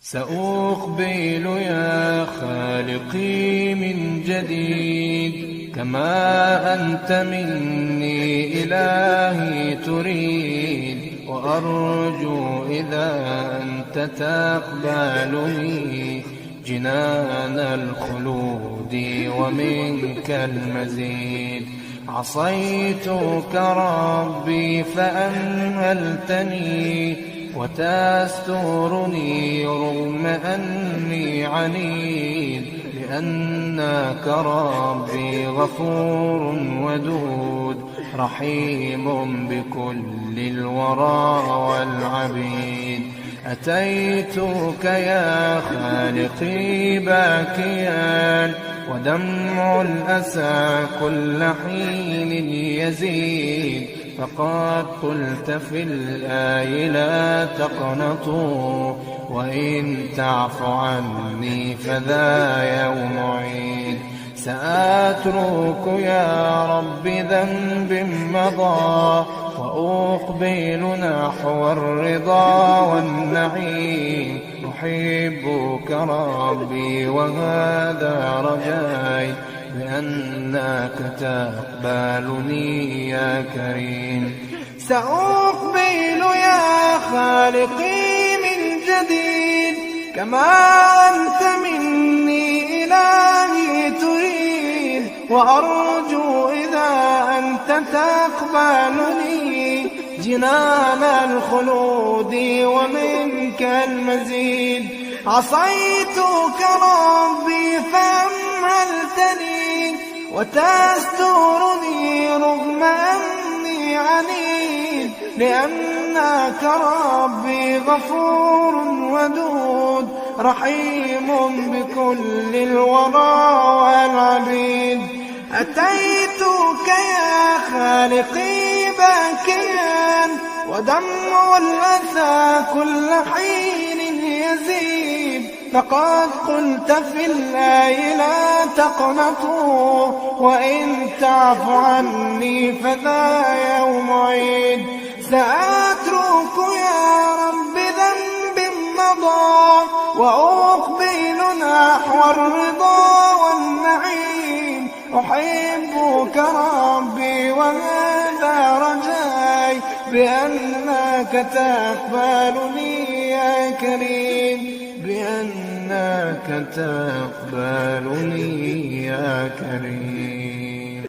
سأقبل يا خالقي من جديد كما أنت مني إلهي تريد، وأرجو إذا أنت تقبلني جنان الخلود ومنك المزيد. عصيتك ربي فأمهلتني وتسترني رغم أني عنيد، لأنك ربي غفور ودود رحيم بكل الورى والعبيد. أتيتك يا خالقي باكيا ودمع الأسى كل حين يزيد، فقد قلت في الآي لا تقنطوا وإن تعف عني فذا يوم عيد. سأترك يا رب ذنب مضى وأقبل نحو الرضا والنعيم. أحبك ربي وهذا رجاي بأنك تقبلني يا كريم. سأقبل يا خالقي من جديد كما أنت مني إلهي تريد، وأرجو إذا أنت تقبلني جنان الخلود ومنك المزيد. عصيتك ربي فأمهلتني وتسترني رغم أني عنيد، لأنك ربي غفور ودود رحيم بكل الورى والعبيد. أتيتك يا خالقي باكيا ودمع الأسى كل حين يزيد، فقد قلت في الآي لا تقنطوا وإن تعف عني فذا يوم عيد. سأترك يا رب ذنب مضى وأقبل نحو الرضا والنعيم. أحبك ربي وهذا رجاي بأنك تقبلني يا كريم، بأنك تقبلني يا كريم.